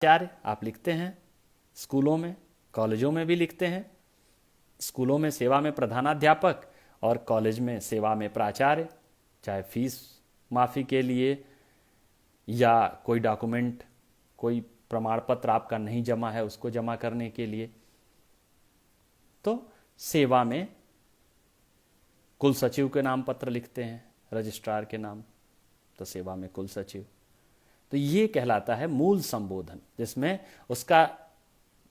प्राचार्य आप लिखते हैं, स्कूलों में कॉलेजों में भी लिखते हैं। स्कूलों में सेवा में प्रधानाध्यापक और कॉलेज में सेवा में प्राचार्य, चाहे फीस माफ़ी के लिए या कोई डॉक्यूमेंट, कोई प्रमाण पत्र आपका नहीं जमा है उसको जमा करने के लिए। तो सेवा में कुल सचिव के नाम पत्र लिखते हैं, रजिस्ट्रार के नाम, तो सेवा में कुल सचिव। तो ये कहलाता है मूल संबोधन, जिसमें उसका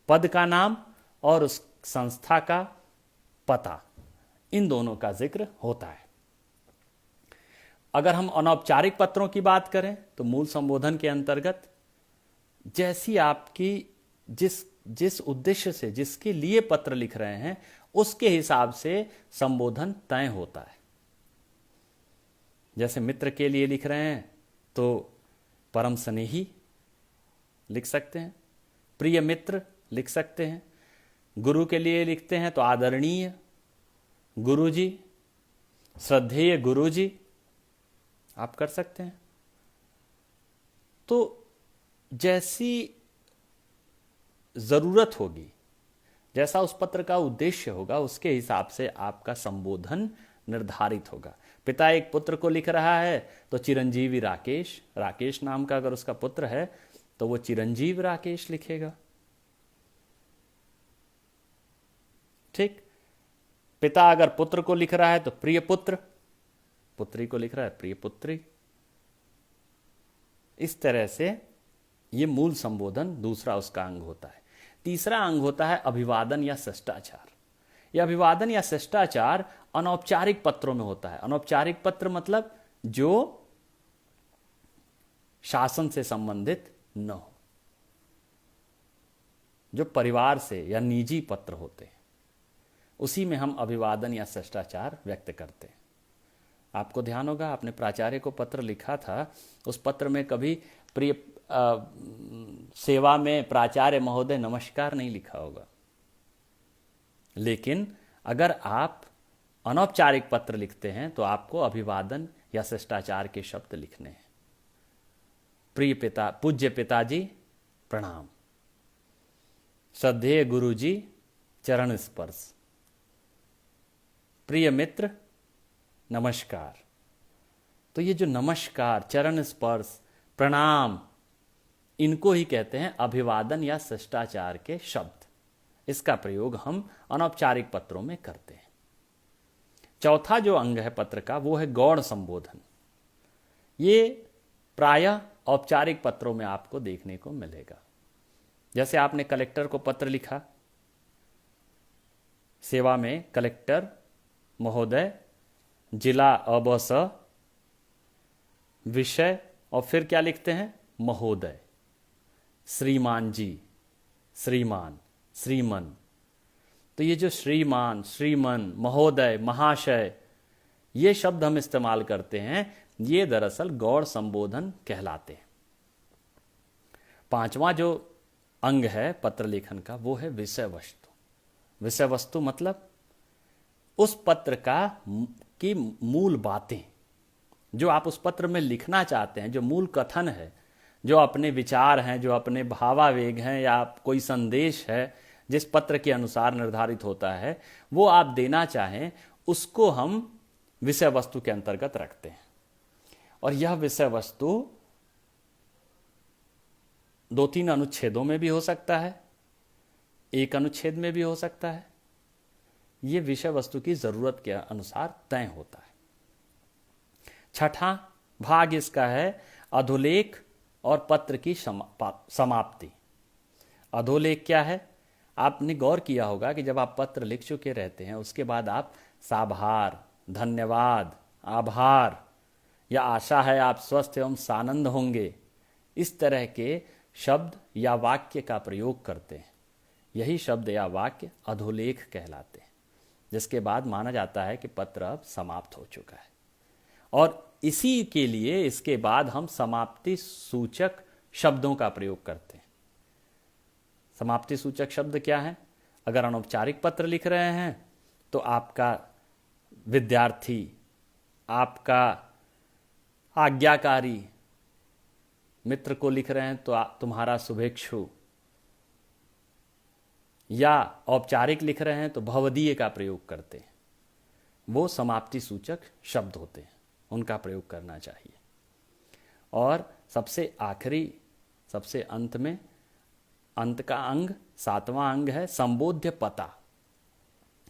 पद का नाम और उस संस्था का पता, इन दोनों का जिक्र होता है। अगर हम अनौपचारिक पत्रों की बात करें तो मूल संबोधन के अंतर्गत जैसी आपकी जिस उद्देश्य से, जिसके लिए पत्र लिख रहे हैं, उसके हिसाब से संबोधन तय होता है। जैसे मित्र के लिए लिख रहे हैं तो परम स्नेही लिख सकते हैं, प्रिय मित्र लिख सकते हैं। गुरु के लिए लिखते हैं तो आदरणीय गुरुजी, श्रद्धेय गुरुजी आप कर सकते हैं। तो जैसी जरूरत होगी, जैसा उस पत्र का उद्देश्य होगा, उसके हिसाब से आपका संबोधन निर्धारित होगा। पिता एक पुत्र को लिख रहा है तो चिरंजीवी राकेश, राकेश नाम का अगर उसका पुत्र है तो वो चिरंजीव राकेश लिखेगा। ठीक। पिता अगर पुत्र को लिख रहा है तो प्रिय पुत्र, पुत्री को लिख रहा है प्रिय पुत्री। इस तरह से ये मूल संबोधन दूसरा उसका अंग होता है। तीसरा अंग होता है अभिवादन या शिष्टाचार। यह अभिवादन या शिष्टाचार अनौपचारिक पत्रों में होता है। अनौपचारिक पत्र मतलब जो शासन से संबंधित न हो, जो परिवार से या निजी पत्र होते हैं, उसी में हम अभिवादन या शिष्टाचार व्यक्त करते हैं। आपको ध्यान होगा आपने प्राचार्य को पत्र लिखा था, उस पत्र में कभी प्रिय सेवा में प्राचार्य महोदय नमस्कार नहीं लिखा होगा। लेकिन अगर आप अनौपचारिक पत्र लिखते हैं तो आपको अभिवादन या शिष्टाचार के शब्द लिखने हैं। प्रिय पिता, पूज्य पिताजी प्रणाम, श्रद्धेय गुरुजी चरण स्पर्श, प्रिय मित्र नमस्कार। तो ये जो नमस्कार, चरण स्पर्श, प्रणाम, इनको ही कहते हैं अभिवादन या शिष्टाचार के शब्द। इसका प्रयोग हम अनौपचारिक पत्रों में करते हैं। चौथा जो अंग है पत्र का वो है गौण संबोधन। ये प्रायः औपचारिक पत्रों में आपको देखने को मिलेगा। जैसे आपने कलेक्टर को पत्र लिखा, सेवा में कलेक्टर महोदय, जिला अबस, विषय, और फिर क्या लिखते हैं महोदय, श्रीमान जी, श्रीमान, श्रीमन। तो ये जो श्रीमान, श्रीमन, महोदय, महाशय, ये शब्द हम इस्तेमाल करते हैं, ये दरअसल गौण संबोधन कहलाते हैं। पांचवा जो अंग है पत्र लेखन का वो है विषय वस्तु। विषय वस्तु मतलब उस पत्र की मूल बातें, जो आप उस पत्र में लिखना चाहते हैं, जो मूल कथन है, जो अपने विचार हैं, जो अपने भावावेग हैं, या कोई संदेश है जिस पत्र के अनुसार निर्धारित होता है, वो आप देना चाहें, उसको हम विषय वस्तु के अंतर्गत रखते हैं। और यह विषय वस्तु 2-3 अनुच्छेदों में भी हो सकता है, एक अनुच्छेद में भी हो सकता है। ये विषय वस्तु की जरूरत के अनुसार तय होता है। छठा भाग इसका है अधोलेख और पत्र की समाप्ति। अधोलेख क्या है? आपने गौर किया होगा कि जब आप पत्र लिख चुके रहते हैं उसके बाद आप साभार, धन्यवाद, आभार, या आशा है आप स्वस्थ एवं सानंद होंगे, इस तरह के शब्द या वाक्य का प्रयोग करते हैं। यही शब्द या वाक्य अधोलेख कहलाते हैं, जिसके बाद माना जाता है कि पत्र अब समाप्त हो चुका है। और इसी के लिए इसके बाद हम समाप्ति सूचक शब्दों का प्रयोग करते हैं। समाप्ति सूचक शब्द क्या है? अगर अनौपचारिक पत्र लिख रहे हैं तो आपका विद्यार्थी, आपका आज्ञाकारी, मित्र को लिख रहे हैं तो तुम्हारा शुभेच्छु, या औपचारिक लिख रहे हैं तो भवदीय का प्रयोग करते हैं। वो समाप्ति सूचक शब्द होते हैं, उनका प्रयोग करना चाहिए। और सबसे आखिरी, सबसे अंत में, अंत का अंग 7वां अंग है संबोध्य पता।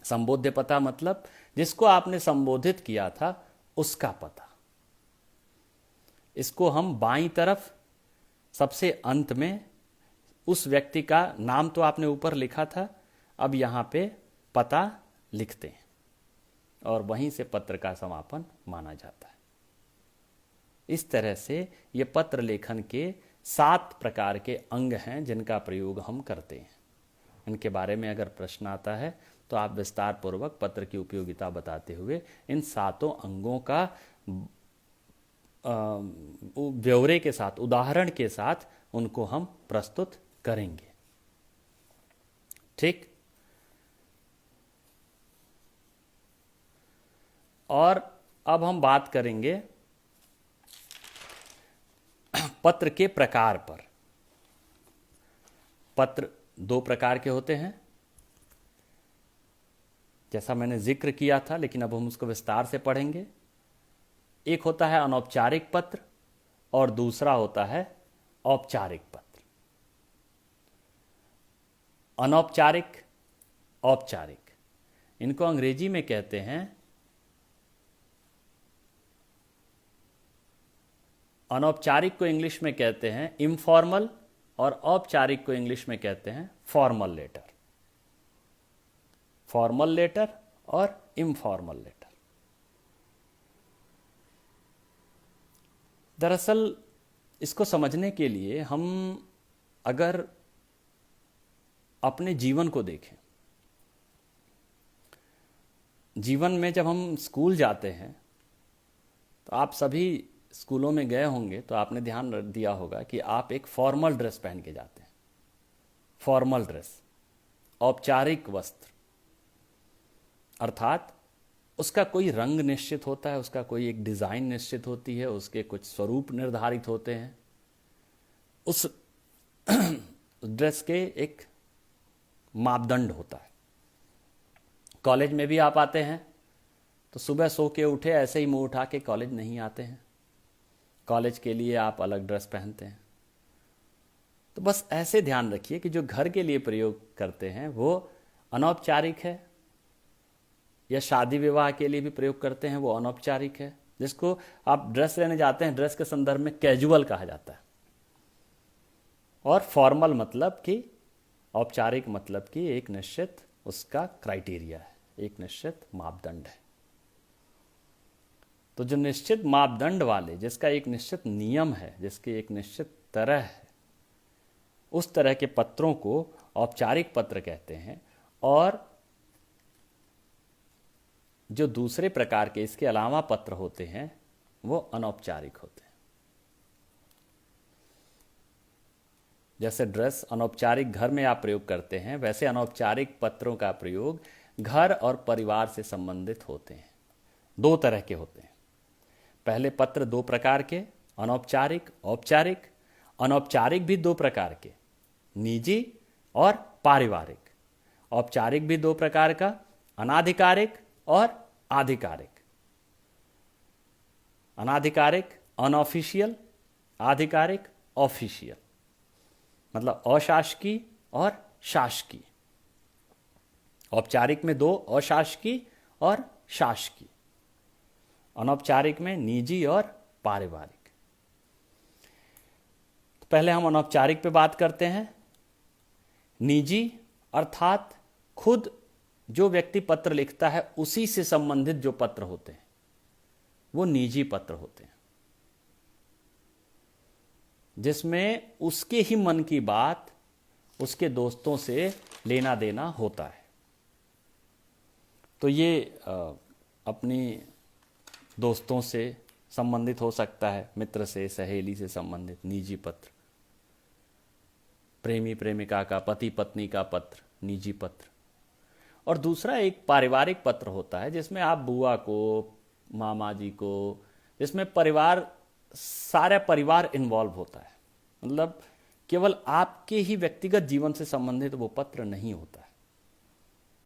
संबोध्य पता मतलब जिसको आपने संबोधित किया था उसका पता। इसको हम बाईं तरफ सबसे अंत में, उस व्यक्ति का नाम तो आपने ऊपर लिखा था, अब यहाँ पे पता लिखते हैं और वहीं से पत्र का समापन माना जाता है। इस तरह से ये पत्र लेखन के 7 प्रकार के अंग हैं जिनका प्रयोग हम करते हैं। इनके बारे में अगर प्रश्न आता है तो आप विस्तार पूर्वक पत्र की उपयोगिता बताते हुए इन 7 अंगों का ब्यौरे के साथ, उदाहरण के साथ उनको हम प्रस्तुत करेंगे। ठीक। और अब हम बात करेंगे पत्र के प्रकार पर। पत्र 2 प्रकार के होते हैं, जैसा मैंने जिक्र किया था, लेकिन अब हम उसको विस्तार से पढ़ेंगे। एक होता है अनौपचारिक पत्र और दूसरा होता है औपचारिक पत्र। अनौपचारिक, औपचारिक, इनको अंग्रेजी में कहते हैं, अनौपचारिक को इंग्लिश में कहते हैं इनफॉर्मल और औपचारिक को इंग्लिश में कहते हैं फॉर्मल लेटर। फॉर्मल लेटर और इनफॉर्मल लेटर। दरअसल इसको समझने के लिए हम अगर अपने जीवन को देखें, जीवन में जब हम स्कूल जाते हैं तो आप सभी स्कूलों में गए होंगे तो आपने ध्यान दिया होगा कि आप एक फॉर्मल ड्रेस पहन के जाते हैं। फॉर्मल ड्रेस, औपचारिक वस्त्र, अर्थात उसका कोई रंग निश्चित होता है, उसका कोई एक डिज़ाइन निश्चित होती है, उसके कुछ स्वरूप निर्धारित होते हैं। उस ड्रेस के एक मापदंड होता है। कॉलेज में भी आप आते हैं तो सुबह सो के उठे ऐसे ही मुंह उठा के कॉलेज नहीं आते हैं। कॉलेज के लिए आप अलग ड्रेस पहनते हैं। तो बस ऐसे ध्यान रखिए कि जो घर के लिए प्रयोग करते हैं वो अनौपचारिक है, या शादी विवाह के लिए भी प्रयोग करते हैं वो अनौपचारिक है। जिसको आप ड्रेस लेने जाते हैं, ड्रेस के संदर्भ में कैजुअल कहा जाता है। और फॉर्मल मतलब कि, औपचारिक मतलब कि एक निश्चित उसका क्राइटेरिया है, एक निश्चित मापदंड है। तो जो निश्चित मापदंड वाले, जिसका एक निश्चित नियम है, जिसकी एक निश्चित तरह है, उस तरह के पत्रों को औपचारिक पत्र कहते हैं। और जो दूसरे प्रकार के इसके अलावा पत्र होते हैं वो अनौपचारिक होते हैं। जैसे ड्रेस अनौपचारिक घर में आप प्रयोग करते हैं, वैसे अनौपचारिक पत्रों का प्रयोग घर और परिवार से संबंधित होते हैं। 2 तरह के होते हैं। पहले पत्र 2 प्रकार के, अनौपचारिक, औपचारिक। अनौपचारिक भी 2 प्रकार के, निजी और पारिवारिक। औपचारिक भी 2 प्रकार का, अनाधिकारिक और आधिकारिक। अनाधिकारिक अनऑफिशियल, आधिकारिक ऑफिशियल, मतलब अशासकीय और शासकीय। औपचारिक में 2 अशासकीय और शासकीय, अनौपचारिक में निजी और पारिवारिक। तो पहले हम अनौपचारिक पे बात करते हैं। निजी अर्थात खुद जो व्यक्ति पत्र लिखता है उसी से संबंधित जो पत्र होते हैं वो निजी पत्र होते हैं, जिसमें उसके ही मन की बात उसके दोस्तों से लेना देना होता है। तो ये अपनी दोस्तों से संबंधित हो सकता है, मित्र से, सहेली से संबंधित निजी पत्र। प्रेमी प्रेमिका का, पति पत्नी का पत्र, निजी पत्र। और दूसरा एक पारिवारिक पत्र होता है जिसमें आप बुआ को, मामा जी को, जिसमें परिवार, सारा परिवार इन्वॉल्व होता है। मतलब केवल आपके ही व्यक्तिगत जीवन से संबंधित वो पत्र नहीं होता है।